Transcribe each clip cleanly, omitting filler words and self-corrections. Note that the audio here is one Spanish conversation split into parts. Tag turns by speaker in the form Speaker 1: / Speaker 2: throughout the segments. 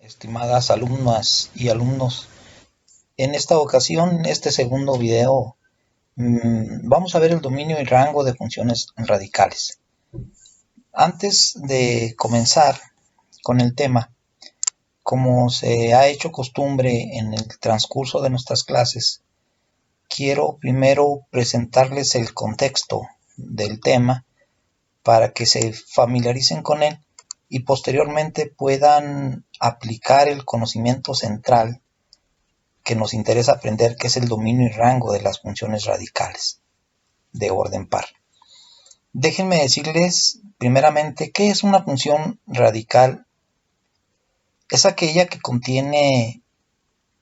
Speaker 1: Estimadas alumnas y alumnos, en esta ocasión, este segundo video, vamos a ver el dominio y rango de funciones radicales. Antes de comenzar con el tema, como se ha hecho costumbre en el transcurso de nuestras clases, quiero primero presentarles el contexto del tema para que se familiaricen con él y posteriormente puedan aplicar el conocimiento central que nos interesa aprender, que es el dominio y rango de las funciones radicales de orden par. Déjenme decirles primeramente qué es una función radical. Es aquella que contiene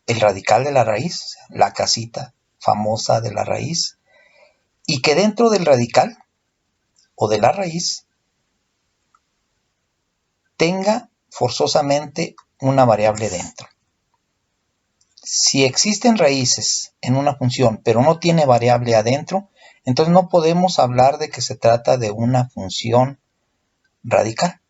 Speaker 1: el radical de la raíz, la casita famosa de la raíz, y que dentro del radical o de la raíz tenga forzosamente una variable dentro. Si existen raíces en una función pero no tiene variable adentro, entonces no podemos hablar de que se trata de una función radical.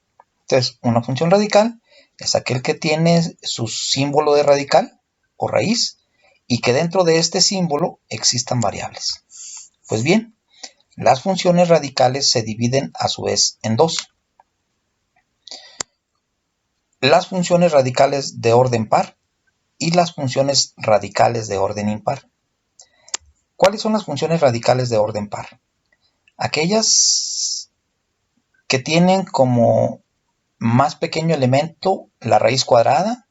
Speaker 1: Entonces, una función radical es aquel que tiene su símbolo de radical o raíz y que dentro de este símbolo existan variables. Pues bien, las funciones radicales se dividen a su vez en dos. Las funciones radicales de orden par y las funciones radicales de orden impar. ¿Cuáles son las funciones radicales de orden par? Aquellas que tienen como más pequeño elemento la raíz cuadrada,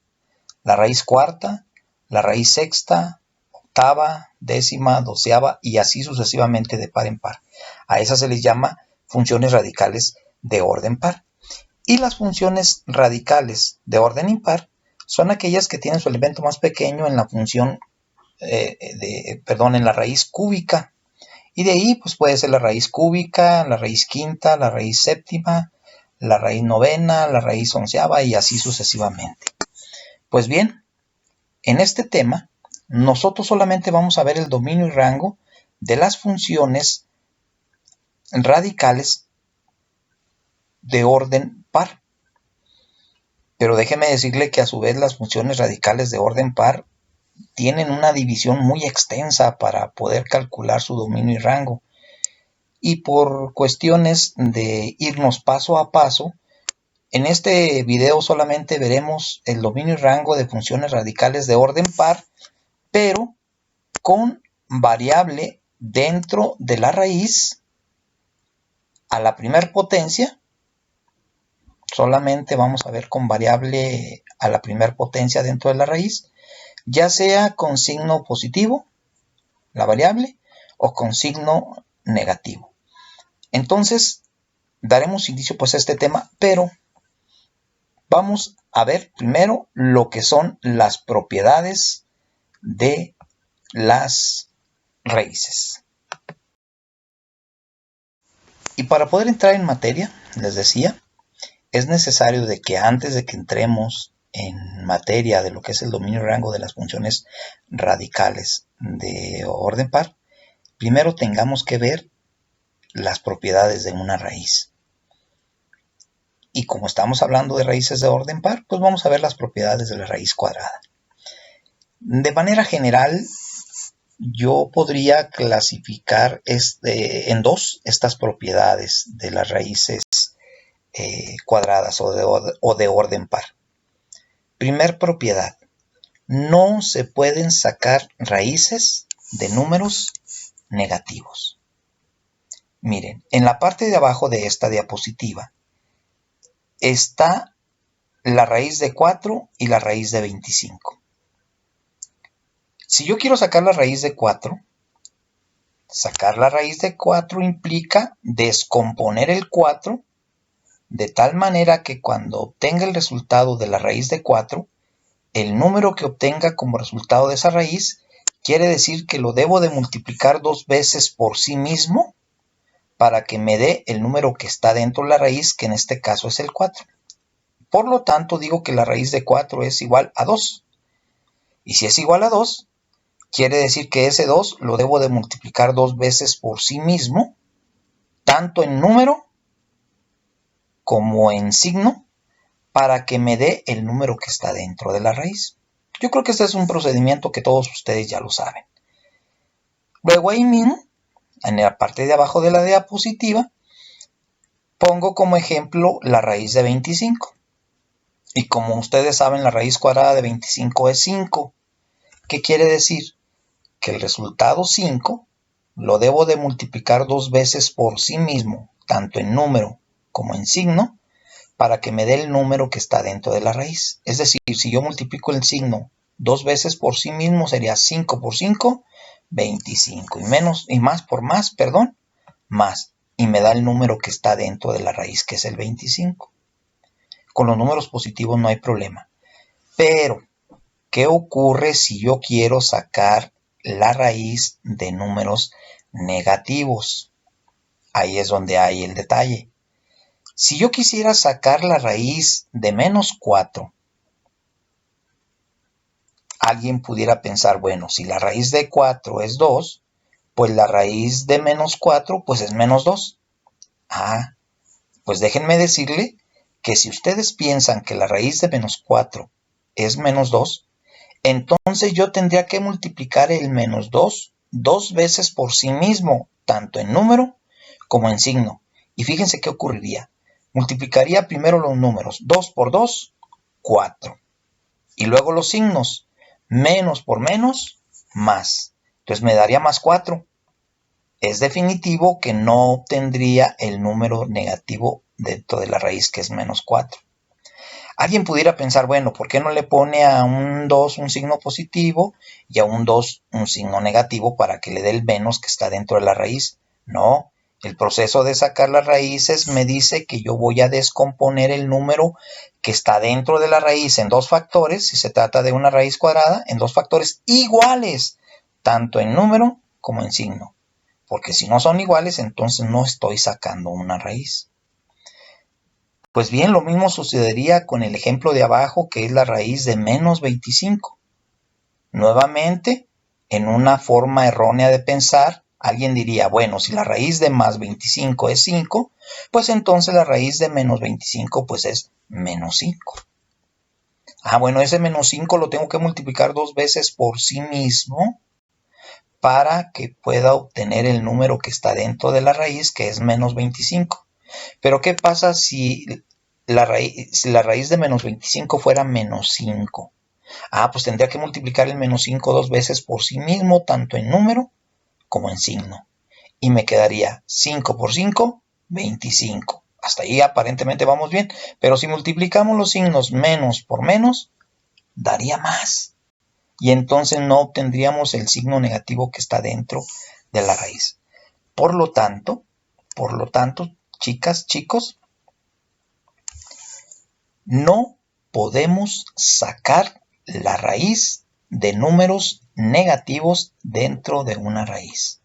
Speaker 1: la raíz cuarta, la raíz sexta, octava, décima, doceava y así sucesivamente de par en par. A esas se les llama funciones radicales de orden par. Y las funciones radicales de orden impar son aquellas que tienen su elemento más pequeño en la función, en la raíz cúbica. Y de ahí pues puede ser la raíz cúbica, la raíz quinta, la raíz séptima, la raíz novena, la raíz onceava y así sucesivamente. Pues bien, en este tema nosotros solamente vamos a ver el dominio y rango de las funciones radicales de orden par. Pero déjeme decirle que a su vez las funciones radicales de orden par tienen una división muy extensa para poder calcular su dominio y rango. Y por cuestiones de irnos paso a paso, en este video solamente veremos el dominio y rango de funciones radicales de orden par, pero con variable dentro de la raíz a la primer potencia. Solamente vamos a ver con variable a la primer potencia dentro de la raíz, ya sea con signo positivo, la variable, o con signo negativo. Entonces, daremos inicio pues a este tema, pero vamos a ver primero lo que son las propiedades de las raíces. Y para poder entrar en materia, les decía, es necesario de que antes de que entremos en materia de lo que es el dominio y rango de las funciones radicales de orden par, primero tengamos que ver las propiedades de una raíz. Y como estamos hablando de raíces de orden par, pues vamos a ver las propiedades de la raíz cuadrada. De manera general, yo podría clasificar en dos estas propiedades de las raíces cuadradas o de orden par. Primer propiedad, no se pueden sacar raíces de números negativos. Miren, en la parte de abajo de esta diapositiva está la raíz de 4 y la raíz de 25. Si yo quiero sacar la raíz de 4, sacar la raíz de 4 implica descomponer el 4 de tal manera que cuando obtenga el resultado de la raíz de 4, el número que obtenga como resultado de esa raíz quiere decir que lo debo de multiplicar 2 veces por sí mismo para que me dé el número que está dentro de la raíz, que en este caso es el 4. Por lo tanto, digo que la raíz de 4 es igual a 2. Y si es igual a 2, quiere decir que ese 2 lo debo de multiplicar 2 veces por sí mismo, tanto en número como en signo, para que me dé el número que está dentro de la raíz. Yo creo que este es un procedimiento que todos ustedes ya lo saben. Luego ahí mismo, en la parte de abajo de la diapositiva, pongo como ejemplo la raíz de 25. Y como ustedes saben, la raíz cuadrada de 25 es 5. ¿Qué quiere decir? Que el resultado 5 lo debo de multiplicar 2 veces por sí mismo, tanto en número como en signo, para que me dé el número que está dentro de la raíz. Es decir, si yo multiplico el signo 2 veces por sí mismo, sería 5 por 5, 25. Y más por más, perdón, más. Y me da el número que está dentro de la raíz, que es el 25. Con los números positivos no hay problema. Pero, ¿qué ocurre si yo quiero sacar la raíz de números negativos? Ahí es donde hay el detalle. Si yo quisiera sacar la raíz de menos 4, alguien pudiera pensar, bueno, si la raíz de 4 es 2, pues la raíz de menos 4 pues es menos 2. Pues déjenme decirle que si ustedes piensan que la raíz de menos 4 es menos 2, entonces yo tendría que multiplicar el menos 2 2 veces por sí mismo, tanto en número como en signo. Y fíjense qué ocurriría. Multiplicaría primero los números. 2 por 2, 4. Y luego los signos. Menos por menos, más. Entonces me daría más 4. Es definitivo que no obtendría el número negativo dentro de la raíz, que es menos 4. Alguien pudiera pensar, bueno, ¿por qué no le pone a un 2 un signo positivo y a un 2 un signo negativo para que le dé el menos que está dentro de la raíz? No, el proceso de sacar las raíces me dice que yo voy a descomponer el número que está dentro de la raíz en dos factores, si se trata de una raíz cuadrada, en dos factores iguales, tanto en número como en signo. Porque si no son iguales, entonces no estoy sacando una raíz. Pues bien, lo mismo sucedería con el ejemplo de abajo, que es la raíz de menos 25. Nuevamente, en una forma errónea de pensar, alguien diría, bueno, si la raíz de más 25 es 5, pues entonces la raíz de menos 25 pues es menos 5. Bueno, ese menos 5 lo tengo que multiplicar 2 veces por sí mismo para que pueda obtener el número que está dentro de la raíz, que es menos 25. Pero ¿qué pasa si la raíz de menos 25 fuera menos 5? Pues tendría que multiplicar el menos 5 2 veces por sí mismo, tanto en número como en signo. Y me quedaría 5 por 5, 25. Hasta ahí aparentemente vamos bien. Pero si multiplicamos los signos menos por menos, daría más. Y entonces no obtendríamos el signo negativo que está dentro de la raíz. Por lo tanto, chicas, chicos, no podemos sacar la raíz de números negativos dentro de una raíz.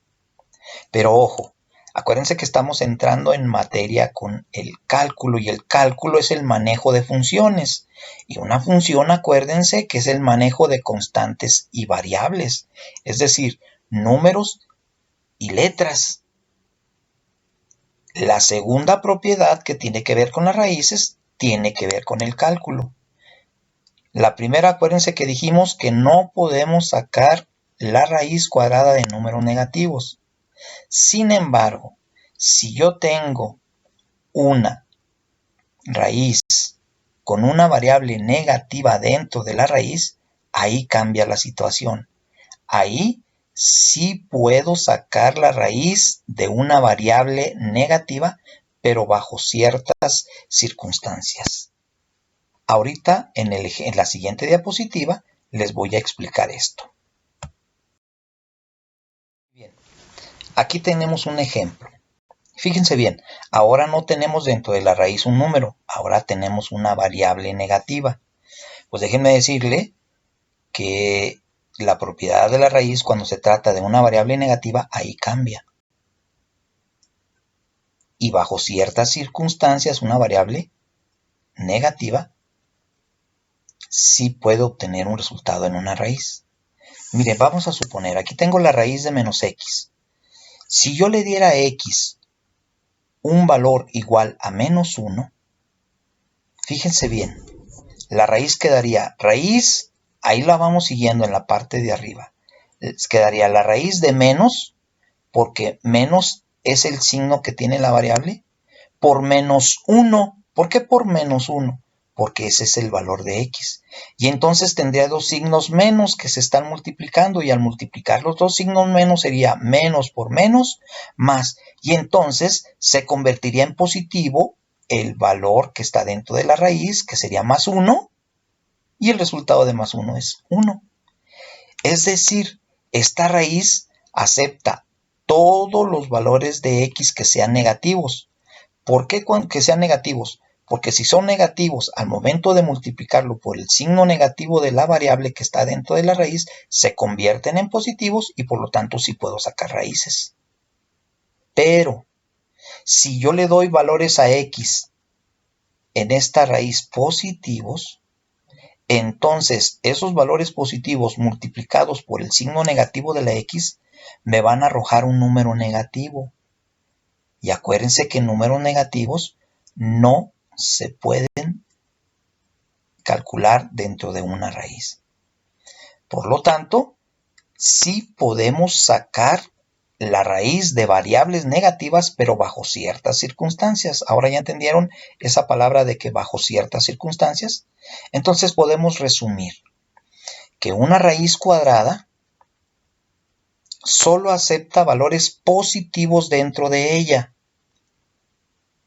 Speaker 1: Pero ojo, acuérdense que estamos entrando en materia con el cálculo, y el cálculo es el manejo de funciones. Y una función, acuérdense que es el manejo de constantes y variables, es decir, números y letras. La segunda propiedad que tiene que ver con las raíces tiene que ver con el cálculo. La primera, acuérdense que dijimos que no podemos sacar la raíz cuadrada de números negativos. Sin embargo, si yo tengo una raíz con una variable negativa dentro de la raíz, ahí cambia la situación. Ahí sí puedo sacar la raíz de una variable negativa, pero bajo ciertas circunstancias. Ahorita en la siguiente diapositiva les voy a explicar esto. Bien, aquí tenemos un ejemplo. Fíjense bien, ahora no tenemos dentro de la raíz un número, ahora tenemos una variable negativa. Pues déjenme decirle que la propiedad de la raíz, cuando se trata de una variable negativa, ahí cambia. Y bajo ciertas circunstancias, una variable negativa sí puede obtener un resultado en una raíz. Miren, vamos a suponer, aquí tengo la raíz de menos x. Si yo le diera a x un valor igual a menos 1, Fíjense bien, la raíz quedaría, raíz, ahí la vamos siguiendo en la parte de arriba. Quedaría la raíz de menos, porque menos es el signo que tiene la variable, por menos 1. ¿Por qué por menos 1? Porque ese es el valor de x. Y entonces tendría dos signos menos que se están multiplicando, y al multiplicar los dos signos menos sería menos por menos más. Y entonces se convertiría en positivo el valor que está dentro de la raíz, que sería más 1, y el resultado de más 1 es 1. Es decir, esta raíz acepta todos los valores de x que sean negativos. ¿Por qué que sean negativos? Porque si son negativos, al momento de multiplicarlo por el signo negativo de la variable que está dentro de la raíz, se convierten en positivos y por lo tanto sí puedo sacar raíces. Pero si yo le doy valores a x en esta raíz positivos, entonces esos valores positivos multiplicados por el signo negativo de la x me van a arrojar un número negativo. Y acuérdense que números negativos no se pueden calcular dentro de una raíz. Por lo tanto, sí podemos sacar la raíz de variables negativas, pero bajo ciertas circunstancias. Ahora ya entendieron esa palabra de que bajo ciertas circunstancias. Entonces podemos resumir que una raíz cuadrada solo acepta valores positivos dentro de ella,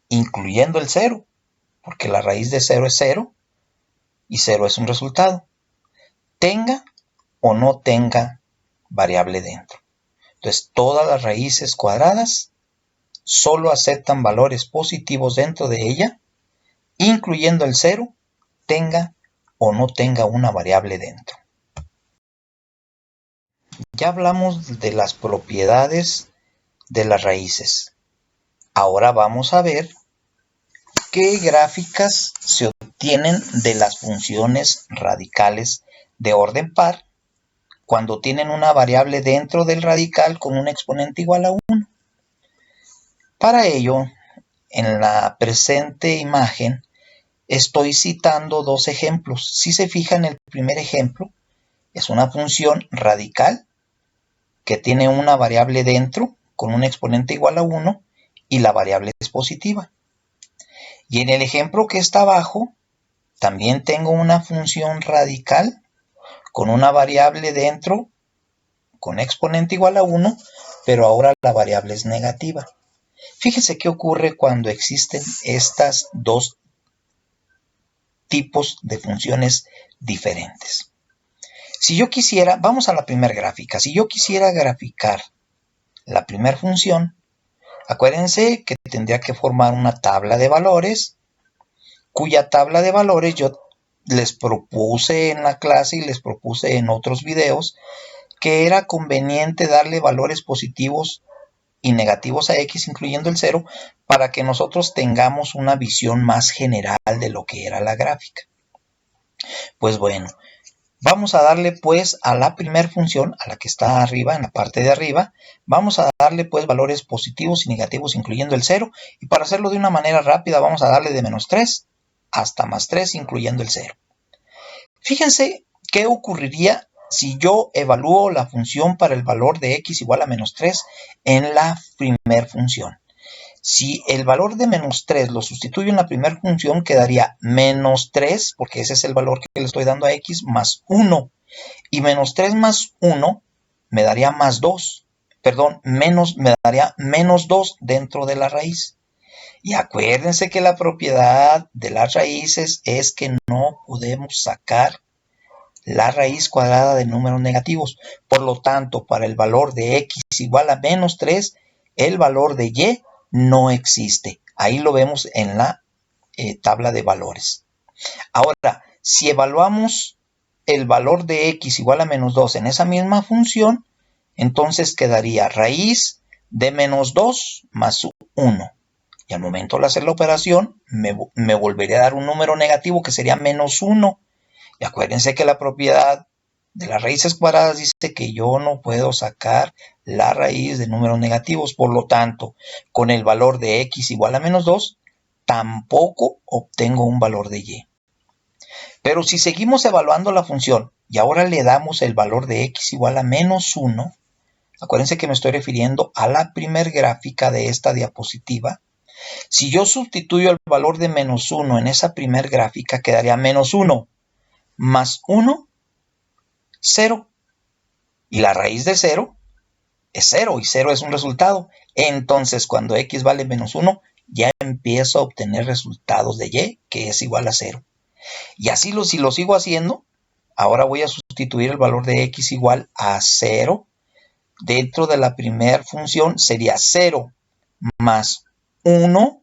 Speaker 1: incluyendo el 0, porque la raíz de 0 es 0 y 0 es un resultado, tenga o no tenga variable dentro. Entonces, todas las raíces cuadradas solo aceptan valores positivos dentro de ella, incluyendo el 0, tenga o no tenga una variable dentro. Ya hablamos de las propiedades de las raíces. Ahora vamos a ver qué gráficas se obtienen de las funciones radicales de orden par cuando tienen una variable dentro del radical con un exponente igual a 1. Para ello, en la presente imagen estoy citando dos ejemplos. Si se fijan, el primer ejemplo es una función radical que tiene una variable dentro con un exponente igual a 1 y la variable es positiva. Y en el ejemplo que está abajo, también tengo una función radical con una variable dentro con exponente igual a 1, pero ahora la variable es negativa. Fíjense qué ocurre cuando existen estas dos tipos de funciones diferentes. Si yo quisiera, vamos a la primera gráfica, si yo quisiera graficar la primera función, acuérdense que tendría que formar una tabla de valores, cuya tabla de valores yo les propuse en la clase y les propuse en otros videos que era conveniente darle valores positivos y negativos a x, incluyendo el 0, para que nosotros tengamos una visión más general de lo que era la gráfica. Pues bueno, vamos a darle pues a la primera función, a la que está arriba, en la parte de arriba, vamos a darle pues valores positivos y negativos, incluyendo el 0, y para hacerlo de una manera rápida vamos a darle de menos 3 hasta más 3, incluyendo el 0. Fíjense qué ocurriría si yo evalúo la función para el valor de x igual a menos 3 en la primera función. Si el valor de menos 3 lo sustituyo en la primera función, quedaría menos 3, porque ese es el valor que le estoy dando a x, más 1. Y menos 3 más 1 me daría más 2. Perdón, me daría menos 2 dentro de la raíz. Y acuérdense que la propiedad de las raíces es que no podemos sacar la raíz cuadrada de números negativos. Por lo tanto, para el valor de x igual a menos 3, el valor de y no existe. Ahí lo vemos en la tabla de valores. Ahora, si evaluamos el valor de x igual a menos 2 en esa misma función, entonces quedaría raíz de menos 2 más 1. Y al momento de hacer la operación, me volvería a dar un número negativo que sería menos 1. Y acuérdense que la propiedad de las raíces cuadradas dice que yo no puedo sacar la raíz de números negativos. Por lo tanto, con el valor de x igual a menos 2, tampoco obtengo un valor de y. Pero si seguimos evaluando la función y ahora le damos el valor de x igual a menos 1, acuérdense que me estoy refiriendo a la primer gráfica de esta diapositiva. Si yo sustituyo el valor de menos 1 en esa primer gráfica, quedaría menos 1 más 1, 0. Y la raíz de 0 es 0 y 0 es un resultado. Entonces, cuando x vale menos 1, ya empiezo a obtener resultados de y, que es igual a 0. Y así si lo sigo haciendo, ahora voy a sustituir el valor de x igual a 0. Dentro de la primera función sería 0 más 1,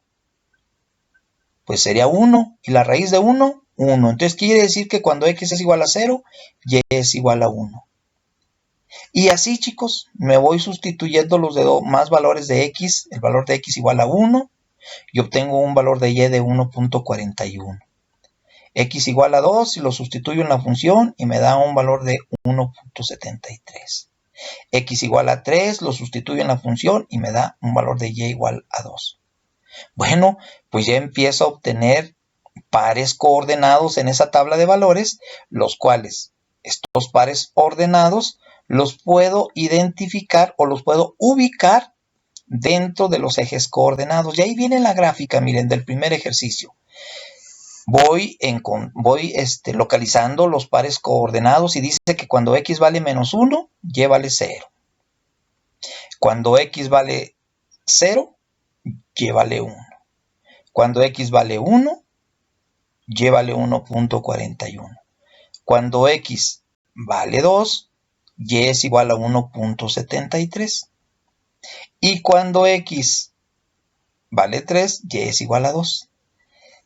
Speaker 1: pues sería 1. Y la raíz de 1, 1. Entonces quiere decir que cuando x es igual a 0, y es igual a 1. Y así, chicos, me voy sustituyendo los más valores de x, el valor de x igual a 1, y obtengo un valor de y de 1.41. X igual a 2, y lo sustituyo en la función, y me da un valor de 1.73. X igual a 3, lo sustituyo en la función, y me da un valor de y igual a 2. Bueno, pues ya empiezo a obtener pares coordenados en esa tabla de valores, los cuales estos pares ordenados los puedo identificar o los puedo ubicar dentro de los ejes coordenados. Y ahí viene la gráfica, miren, del primer ejercicio. Voy localizando los pares coordenados y dice que cuando x vale menos 1, y vale 0. Cuando x vale 0, y vale 1. Cuando x vale 1, y vale 1.41. Cuando x vale 2, y es igual a 1.73. Y cuando x vale 3, y es igual a 2.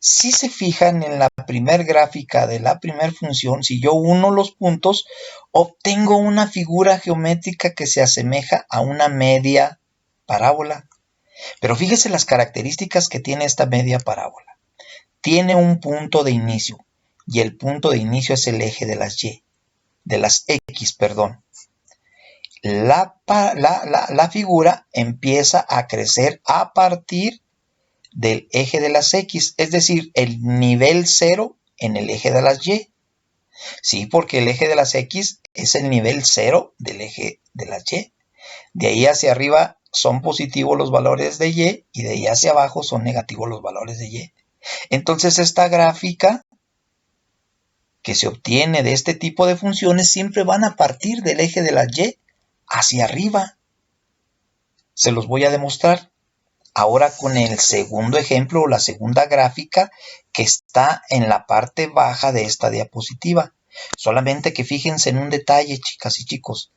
Speaker 1: Si se fijan en la primer gráfica de la primera función, si yo uno los puntos, obtengo una figura geométrica que se asemeja a una media parábola. Pero fíjese las características que tiene esta media parábola. Tiene un punto de inicio, y el punto de inicio es el eje de las X, perdón. La figura empieza a crecer a partir del eje de las X, es decir, el nivel 0 en el eje de las Y. Sí, porque el eje de las X es el nivel 0 del eje de las Y. De ahí hacia arriba son positivos los valores de Y, y de ahí hacia abajo son negativos los valores de Y. Entonces esta gráfica que se obtiene de este tipo de funciones siempre van a partir del eje de las Y hacia arriba. Se los voy a demostrar ahora con el segundo ejemplo o la segunda gráfica que está en la parte baja de esta diapositiva. Solamente que fíjense en un detalle, chicas y chicos.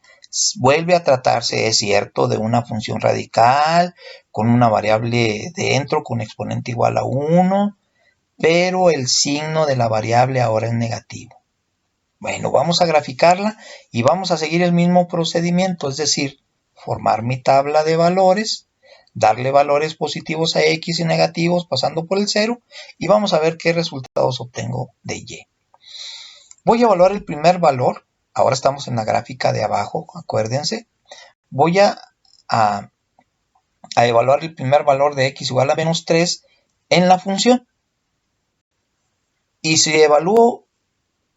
Speaker 1: Vuelve a tratarse, es cierto, de una función radical con una variable dentro con exponente igual a 1, pero el signo de la variable ahora es negativo. Bueno, vamos a graficarla y vamos a seguir el mismo procedimiento, es decir, formar mi tabla de valores, darle valores positivos a X y negativos pasando por el 0 y vamos a ver qué resultados obtengo de Y. Voy a evaluar el primer valor, ahora estamos en la gráfica de abajo, acuérdense. Voy a evaluar el primer valor de X igual a menos 3 en la función. Y si evalúo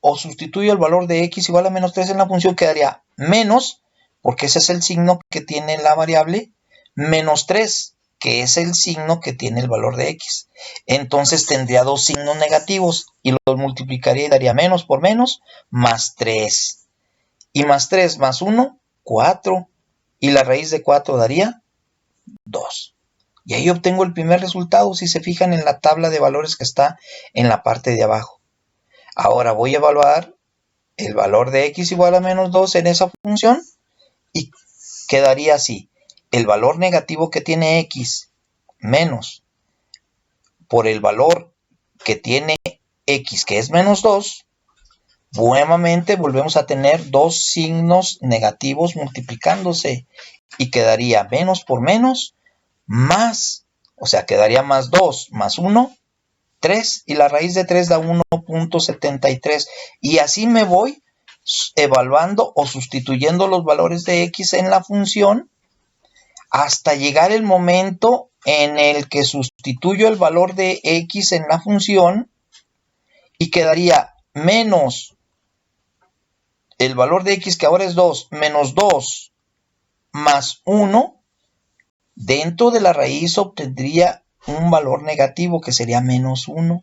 Speaker 1: o sustituyo el valor de x igual a menos 3 en la función, quedaría menos, porque ese es el signo que tiene la variable, menos 3, que es el signo que tiene el valor de x. Entonces tendría dos signos negativos y los multiplicaría y daría menos por menos, más 3. Y más 3 más 1, 4. Y la raíz de 4 daría 2. Y ahí obtengo el primer resultado si se fijan en la tabla de valores que está en la parte de abajo. Ahora voy a evaluar el valor de x igual a menos 2 en esa función y quedaría así. El valor negativo que tiene x menos por el valor que tiene x, que es menos 2, nuevamente volvemos a tener dos signos negativos multiplicándose y quedaría menos por menos más, o sea, quedaría más 2 más 1, 3, y la raíz de 3 da 1.73, y así me voy evaluando o sustituyendo los valores de x en la función hasta llegar el momento en el que sustituyo el valor de x en la función y quedaría menos el valor de x, que ahora es 2, menos 2 más 1, dentro de la raíz obtendría un valor negativo que sería menos 1.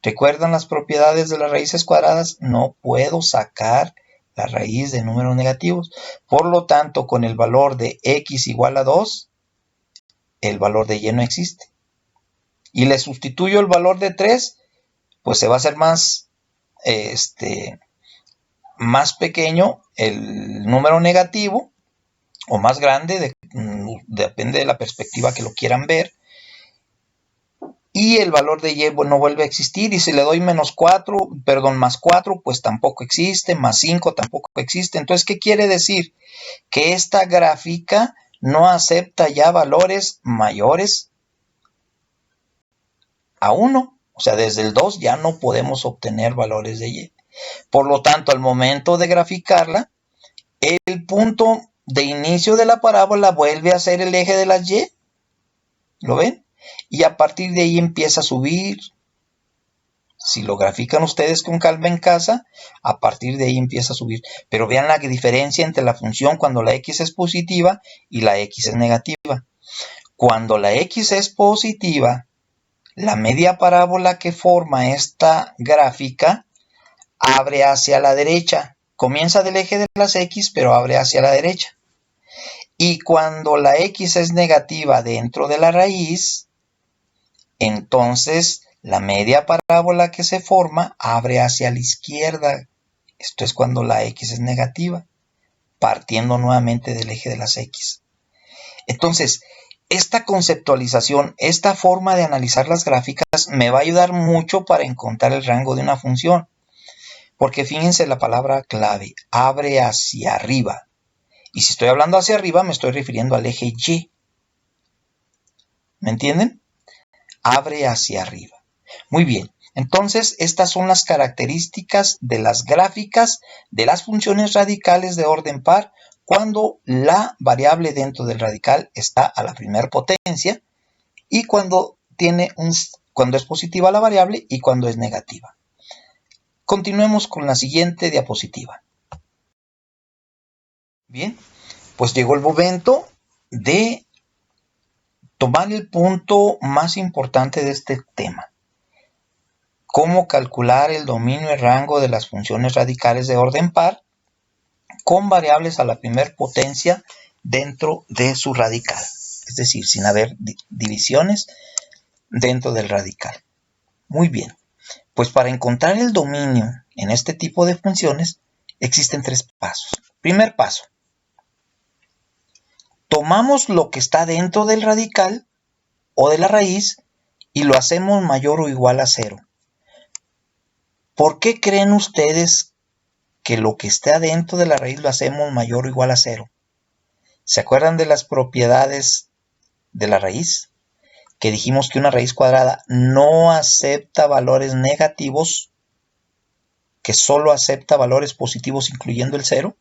Speaker 1: ¿Recuerdan las propiedades de las raíces cuadradas? No puedo sacar la raíz de números negativos. Por lo tanto, con el valor de x igual a 2, el valor de y no existe. Y le sustituyo el valor de 3, pues se va a hacer más pequeño el número negativo, o más grande, depende de la perspectiva que lo quieran ver. Y el valor de y no vuelve a existir. Y si le doy más 4, pues tampoco existe. Más 5 tampoco existe. Entonces, ¿qué quiere decir? Que esta gráfica no acepta ya valores mayores a 1. O sea, desde el 2 ya no podemos obtener valores de y. Por lo tanto, al momento de graficarla, el punto de inicio de la parábola vuelve a ser el eje de las y. ¿Lo ven? Y a partir de ahí empieza a subir. Si lo grafican ustedes con calma en casa, a partir de ahí empieza a subir. Pero vean la diferencia entre la función cuando la x es positiva y la x es negativa. Cuando la x es positiva, la media parábola que forma esta gráfica abre hacia la derecha. Comienza del eje de las x, pero abre hacia la derecha. Y cuando la x es negativa dentro de la raíz, entonces la media parábola que se forma abre hacia la izquierda. Esto es cuando la x es negativa, partiendo nuevamente del eje de las x. Entonces, esta conceptualización, esta forma de analizar las gráficas me va a ayudar mucho para encontrar el rango de una función. Porque fíjense la palabra clave, abre hacia arriba. Y si estoy hablando hacia arriba, me estoy refiriendo al eje y. ¿Me entienden? Abre hacia arriba. Muy bien, entonces estas son las características de las gráficas de las funciones radicales de orden par cuando la variable dentro del radical está a la primera potencia y cuando es positiva la variable y cuando es negativa. Continuemos con la siguiente diapositiva. Bien, pues llegó el momento de tomar el punto más importante de este tema. Cómo calcular el dominio y rango de las funciones radicales de orden par con variables a la primer potencia dentro de su radical. Es decir, sin haber divisiones dentro del radical. Muy bien, pues para encontrar el dominio en este tipo de funciones existen 3 pasos. Primer paso. Tomamos lo que está dentro del radical o de la raíz y lo hacemos mayor o igual a 0. ¿Por qué creen ustedes que lo que está dentro de la raíz lo hacemos mayor o igual a 0? ¿Se acuerdan de las propiedades de la raíz? Que dijimos que una raíz cuadrada no acepta valores negativos, que solo acepta valores positivos incluyendo el 0.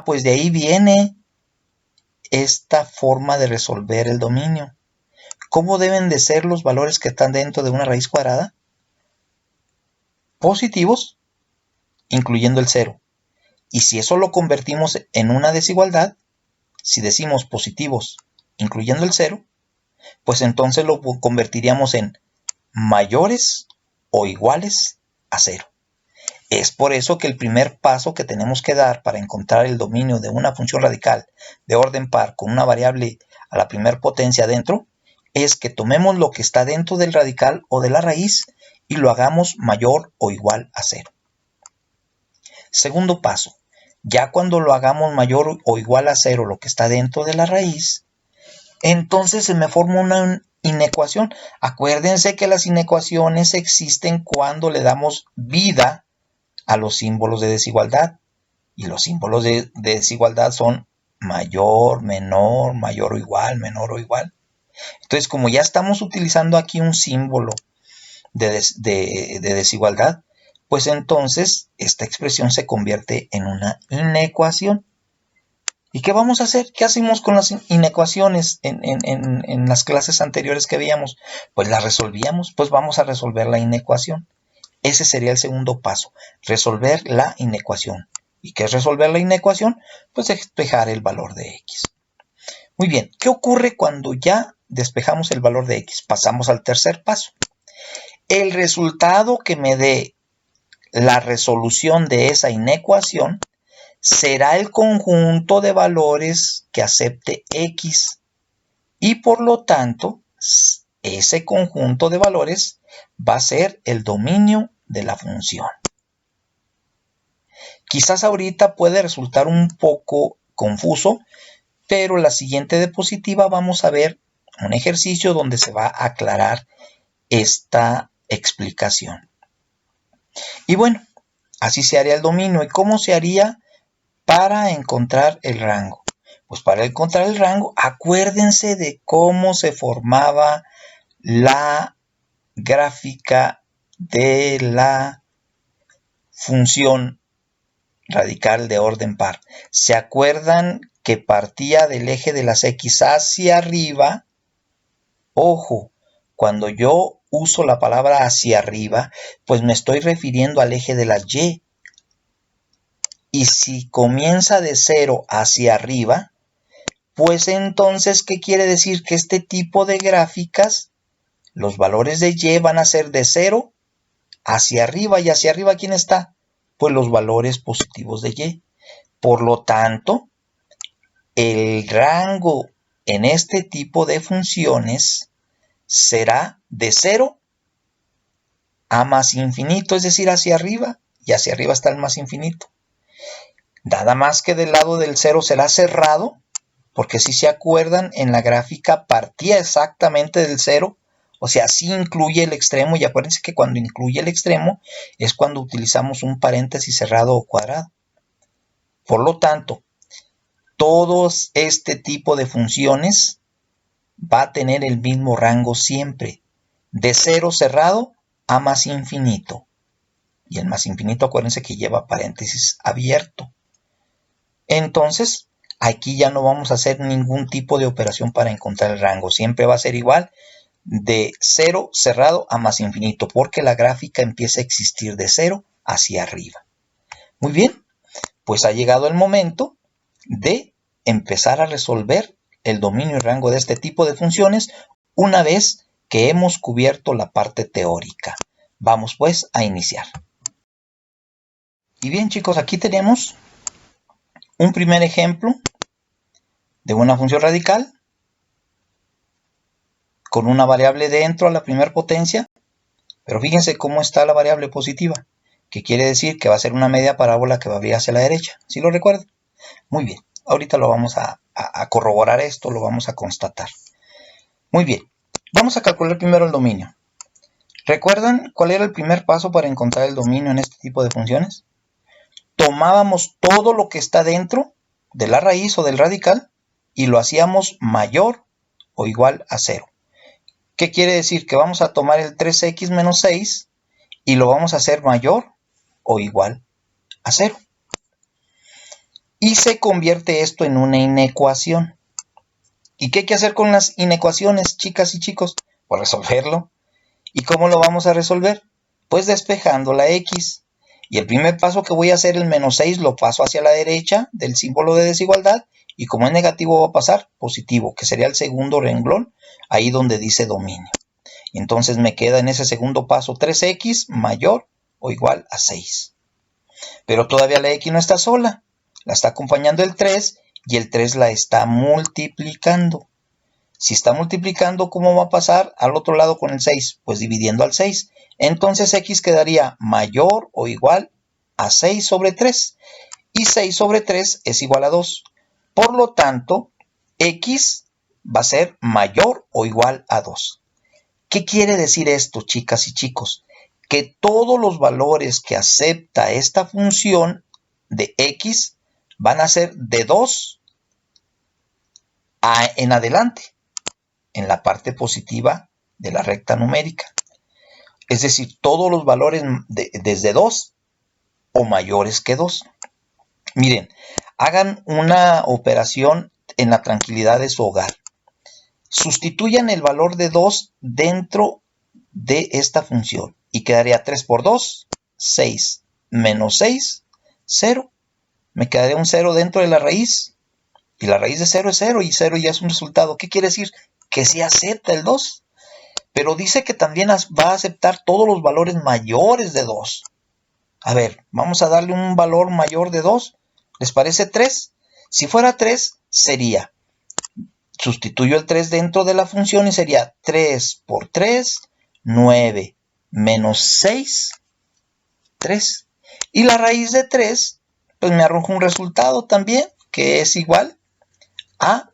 Speaker 1: Pues de ahí viene esta forma de resolver el dominio. ¿Cómo deben de ser los valores que están dentro de una raíz cuadrada? Positivos, incluyendo el 0. Y si eso lo convertimos en una desigualdad, si decimos positivos, incluyendo el 0, pues entonces lo convertiríamos en mayores o iguales a 0. Es por eso que el primer paso que tenemos que dar para encontrar el dominio de una función radical de orden par con una variable a la primer potencia dentro, es que tomemos lo que está dentro del radical o de la raíz y lo hagamos mayor o igual a 0. Segundo paso, ya cuando lo hagamos mayor o igual a 0 lo que está dentro de la raíz, entonces se me forma una inecuación. Acuérdense que las inecuaciones existen cuando le damos vida a los símbolos de desigualdad. Y los símbolos de desigualdad son mayor, menor, mayor o igual, menor o igual. Entonces, como ya estamos utilizando aquí un símbolo de desigualdad, pues entonces esta expresión se convierte en una inecuación. ¿Y qué vamos a hacer? ¿Qué hacemos con las inecuaciones en las clases anteriores que veíamos? Pues las resolvíamos, pues vamos a resolver la inecuación. Ese sería el segundo paso, resolver la inecuación. ¿Y qué es resolver la inecuación? Pues despejar el valor de x. Muy bien, ¿qué ocurre cuando ya despejamos el valor de x? Pasamos al tercer paso. El resultado que me dé la resolución de esa inecuación será el conjunto de valores que acepte x y por lo tanto ese conjunto de valores va a ser el dominio de la función. Quizás ahorita puede resultar un poco confuso, pero la siguiente diapositiva vamos a ver un ejercicio donde se va a aclarar esta explicación. Y bueno, así se haría el dominio. ¿Y cómo se haría para encontrar el rango? Pues para encontrar el rango, acuérdense de cómo se formaba la gráfica de la función radical de orden par. ¿Se acuerdan que partía del eje de las x hacia arriba? Ojo, cuando yo uso la palabra hacia arriba, pues me estoy refiriendo al eje de las y. Y si comienza de 0 hacia arriba, pues entonces, ¿qué quiere decir? Que este tipo de gráficas, los valores de y van a ser de 0 hacia arriba. ¿Y hacia arriba quién está? Pues los valores positivos de y. Por lo tanto, el rango en este tipo de funciones será de 0 a más infinito, es decir, hacia arriba, y hacia arriba está el más infinito. Nada más que del lado del 0 será cerrado, porque si se acuerdan, en la gráfica partía exactamente del 0, o sea, sí incluye el extremo, y acuérdense que cuando incluye el extremo es cuando utilizamos un paréntesis cerrado o cuadrado. Por lo tanto, todos este tipo de funciones va a tener el mismo rango siempre, de 0 cerrado a más infinito. Y el más infinito, acuérdense que lleva paréntesis abierto. Entonces, aquí ya no vamos a hacer ningún tipo de operación para encontrar el rango. Siempre va a ser igual de 0 cerrado a más infinito, porque la gráfica empieza a existir de 0 hacia arriba. Muy bien, pues ha llegado el momento de empezar a resolver el dominio y rango de este tipo de funciones una vez que hemos cubierto la parte teórica. Vamos pues a iniciar. Y bien chicos, aquí tenemos un primer ejemplo de una función radical con una variable dentro a la primera potencia, pero fíjense cómo está la variable positiva, que quiere decir que va a ser una media parábola que va a abrir hacia la derecha. ¿Sí lo recuerdan? Muy bien, ahorita lo vamos a corroborar esto, lo vamos a constatar. Muy bien, vamos a calcular primero el dominio. ¿Recuerdan cuál era el primer paso para encontrar el dominio en este tipo de funciones? Tomábamos todo lo que está dentro de la raíz o del radical y lo hacíamos mayor o igual a 0. ¿Qué quiere decir? Que vamos a tomar el 3x menos 6 y lo vamos a hacer mayor o igual a 0. Y se convierte esto en una inecuación. ¿Y qué hay que hacer con las inecuaciones, chicas y chicos? Pues resolverlo. ¿Y cómo lo vamos a resolver? Pues despejando la x. Y el primer paso que voy a hacer, el menos 6, lo paso hacia la derecha del símbolo de desigualdad. Y como es negativo va a pasar positivo, que sería el segundo renglón, ahí donde dice dominio. Y entonces me queda en ese segundo paso 3x mayor o igual a 6. Pero todavía la x no está sola. La está acompañando el 3 y el 3 la está multiplicando. Si está multiplicando, ¿cómo va a pasar al otro lado con el 6? Pues dividiendo al 6. Entonces x quedaría mayor o igual a 6 sobre 3. Y 6 sobre 3 es igual a 2. Por lo tanto, x va a ser mayor o igual a 2. ¿Qué quiere decir esto, chicas y chicos? Que todos los valores que acepta esta función de x van a ser de 2 en adelante, en la parte positiva de la recta numérica. Es decir, todos los valores desde 2 o mayores que 2. Miren, Hagan una operación en la tranquilidad de su hogar. Sustituyan el valor de 2 dentro de esta función y quedaría 3 por 2, 6, menos 6, 0. Me quedaría un 0 dentro de la raíz y la raíz de 0 es 0 y 0 ya es un resultado. ¿Qué quiere decir? Que sí acepta el 2, pero dice que también va a aceptar todos los valores mayores de 2. A ver, vamos a darle un valor mayor de 2. ¿Les parece 3? Si fuera 3, sería, sustituyo el 3 dentro de la función y sería 3 por 3, 9, menos 6, 3. Y la raíz de 3, pues me arroja un resultado también, que es igual a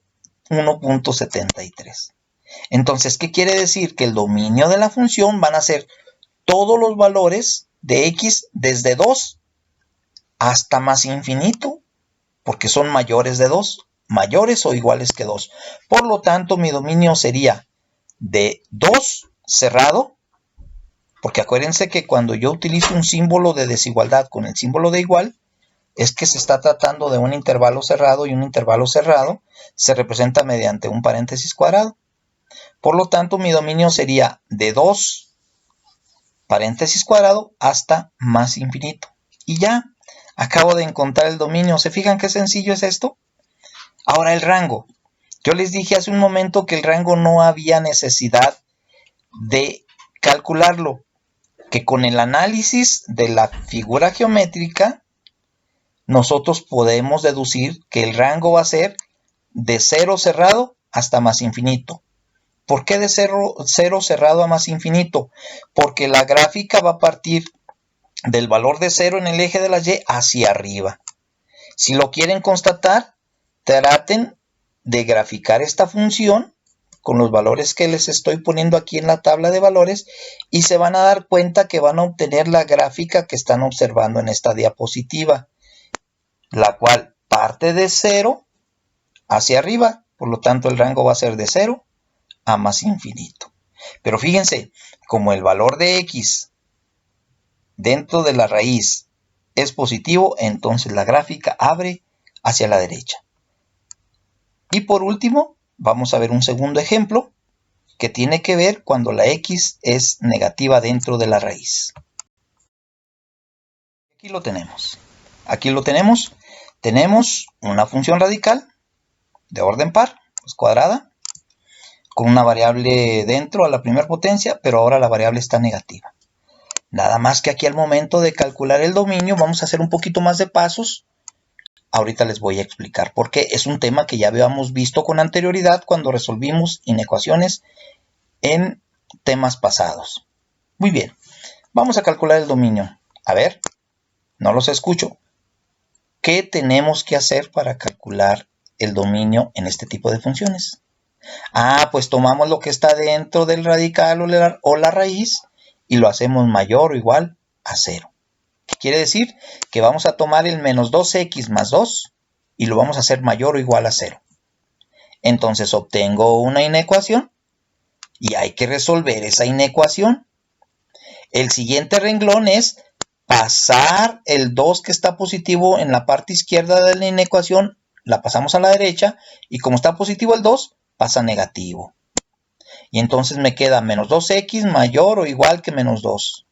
Speaker 1: 1.73. Entonces, ¿qué quiere decir? Que el dominio de la función van a ser todos los valores de x desde 2 hasta más infinito, porque son mayores de 2, mayores o iguales que 2. Por lo tanto, mi dominio sería de 2 cerrado, porque acuérdense que cuando yo utilizo un símbolo de desigualdad con el símbolo de igual, es que se está tratando de un intervalo cerrado y un intervalo cerrado se representa mediante un paréntesis cuadrado. Por lo tanto, mi dominio sería de 2 paréntesis cuadrado hasta más infinito. Y ya, acabo de encontrar el dominio. ¿Se fijan qué sencillo es esto? Ahora el rango. Yo les dije hace un momento que el rango no había necesidad de calcularlo, que con el análisis de la figura geométrica nosotros podemos deducir que el rango va a ser de 0 cerrado hasta más infinito. ¿Por qué de 0 cerrado a más infinito? Porque la gráfica va a partir del valor de 0 en el eje de la y hacia arriba. Si lo quieren constatar, traten de graficar esta función con los valores que les estoy poniendo aquí en la tabla de valores y se van a dar cuenta que van a obtener la gráfica que están observando en esta diapositiva, la cual parte de 0 hacia arriba. Por lo tanto, el rango va a ser de 0 a más infinito. Pero fíjense, como el valor de x dentro de la raíz es positivo, entonces la gráfica abre hacia la derecha. Y por último, vamos a ver un segundo ejemplo que tiene que ver cuando la x es negativa dentro de la raíz. Aquí lo tenemos. Aquí lo tenemos. Tenemos una función radical de orden par, pues cuadrada, con una variable dentro a la primera potencia, pero ahora la variable está negativa. Nada más que aquí al momento de calcular el dominio vamos a hacer un poquito más de pasos. Ahorita les voy a explicar por qué. Es un tema que ya habíamos visto con anterioridad cuando resolvimos inecuaciones en temas pasados. Muy bien, vamos a calcular el dominio. A ver, no los escucho. ¿Qué tenemos que hacer para calcular el dominio en este tipo de funciones? Pues tomamos lo que está dentro del radical o la raíz y lo hacemos mayor o igual a 0. ¿Qué quiere decir? Que vamos a tomar el menos 2x más 2 y lo vamos a hacer mayor o igual a 0. Entonces obtengo una inecuación y hay que resolver esa inecuación. El siguiente renglón es pasar el 2 que está positivo en la parte izquierda de la inecuación, la pasamos a la derecha y como está positivo el 2, pasa negativo. Y entonces me queda menos 2x mayor o igual que menos 2.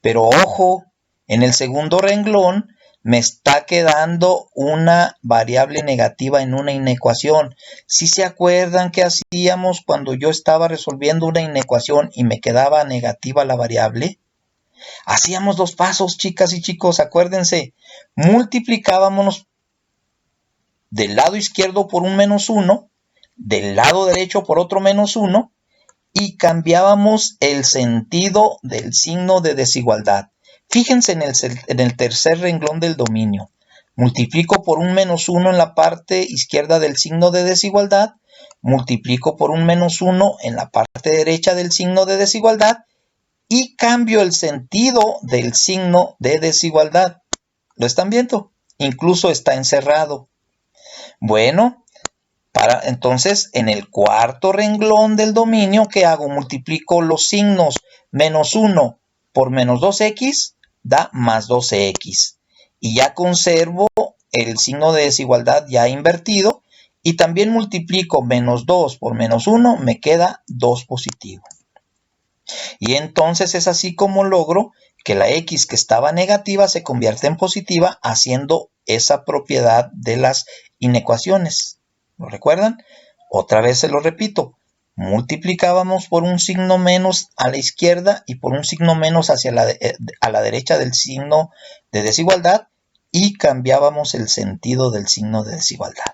Speaker 1: Pero ojo, en el segundo renglón me está quedando una variable negativa en una inecuación. ¿Sí se acuerdan qué hacíamos cuando yo estaba resolviendo una inecuación y me quedaba negativa la variable? Hacíamos dos pasos, chicas y chicos, acuérdense. Multiplicábamos del lado izquierdo por un menos 1, del lado derecho por otro menos 1, y cambiábamos el sentido del signo de desigualdad. Fíjense en el tercer renglón del dominio. Multiplico por un menos 1 en la parte izquierda del signo de desigualdad, multiplico por un menos 1 en la parte derecha del signo de desigualdad y cambio el sentido del signo de desigualdad. ¿Lo están viendo? Incluso está encerrado. Bueno, entonces en el cuarto renglón del dominio, ¿qué hago? Multiplico los signos. Menos 1 por menos 2x da más 12x. Y ya conservo el signo de desigualdad ya invertido, y también multiplico menos 2 por menos 1, me queda 2 positivo. Y entonces es así como logro que la x que estaba negativa se convierta en positiva, haciendo esa propiedad de las inecuaciones. ¿Lo recuerdan? Otra vez se lo repito. Multiplicábamos por un signo menos a la izquierda y por un signo menos a la derecha del signo de desigualdad, y cambiábamos el sentido del signo de desigualdad.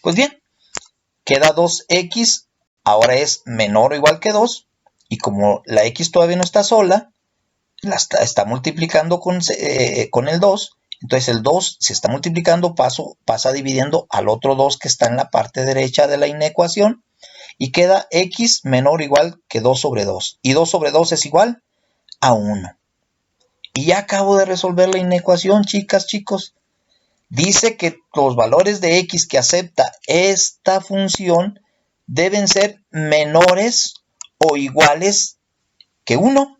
Speaker 1: Pues bien, queda 2x, ahora es menor o igual que 2, y como la x todavía no está sola, está multiplicando con el 2, entonces el 2 se está multiplicando, pasa dividiendo al otro 2 que está en la parte derecha de la inecuación, y queda x menor o igual que 2 sobre 2, y 2 sobre 2 es igual a 1. Y ya acabo de resolver la inecuación, chicas, chicos. Dice que los valores de x que acepta esta función deben ser menores o iguales que 1.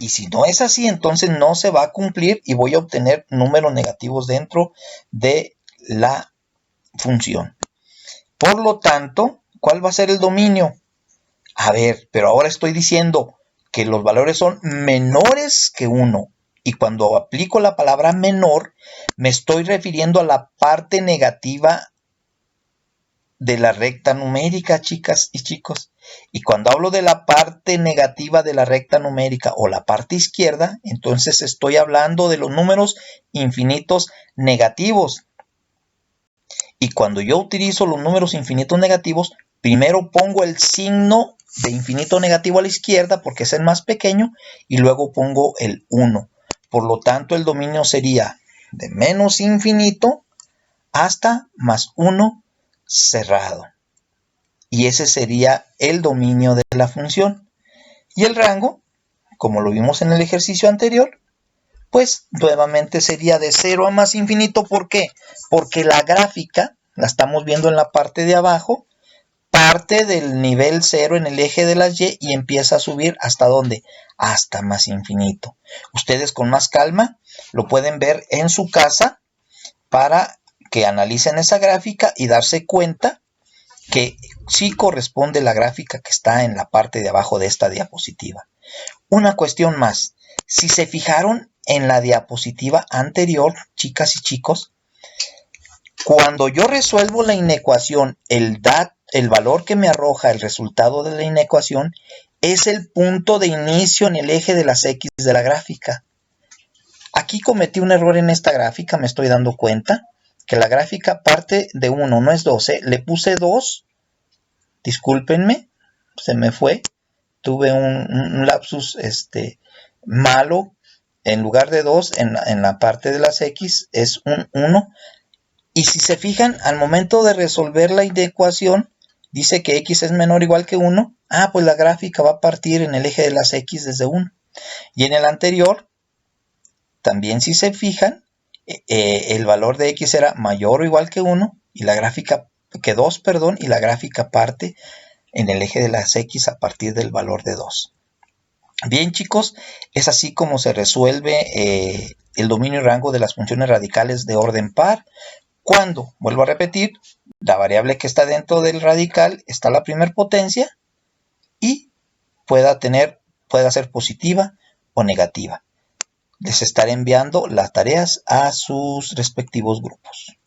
Speaker 1: Y si no es así, entonces no se va a cumplir y voy a obtener números negativos dentro de la función. Por lo tanto, ¿cuál va a ser el dominio? A ver, pero ahora estoy diciendo que los valores son menores que 1. Y cuando aplico la palabra menor, me estoy refiriendo a la parte negativa de la recta numérica, chicas y chicos. Y cuando hablo de la parte negativa de la recta numérica o la parte izquierda, entonces estoy hablando de los números infinitos negativos. Y cuando yo utilizo los números infinitos negativos, primero pongo el signo de infinito negativo a la izquierda porque es el más pequeño, y luego pongo el 1. Por lo tanto, el dominio sería de menos infinito hasta más 1 cerrado. Y ese sería el dominio de la función. Y el rango, como lo vimos en el ejercicio anterior, pues nuevamente sería de 0 a más infinito. ¿Por qué? Porque la gráfica, la estamos viendo en la parte de abajo, parte del nivel 0 en el eje de las y empieza a subir ¿hasta dónde? Hasta más infinito. Ustedes con más calma lo pueden ver en su casa para que analicen esa gráfica y darse cuenta que sí corresponde la gráfica que está en la parte de abajo de esta diapositiva. Una cuestión más. Si se fijaron en la diapositiva anterior, chicas y chicos, cuando yo resuelvo la inecuación, el valor que me arroja el resultado de la inecuación es el punto de inicio en el eje de las X de la gráfica. Aquí cometí un error en esta gráfica, me estoy dando cuenta que la gráfica parte de 1, no es 2, le puse 2, discúlpenme, se me fue, tuve un lapsus malo, en lugar de 2 en la parte de las X es un 1. Y si se fijan, al momento de resolver la inecuación, dice que x es menor o igual que 1. Pues la gráfica va a partir en el eje de las x desde 1. Y en el anterior, también si se fijan, el valor de x era mayor o igual que 1, y la gráfica, que 2, perdón, y la gráfica parte en el eje de las x a partir del valor de 2. Bien, chicos, es así como se resuelve el dominio y rango de las funciones radicales de orden par. Cuando, vuelvo a repetir, la variable que está dentro del radical está la primer potencia y pueda ser positiva o negativa. Les estaré enviando las tareas a sus respectivos grupos.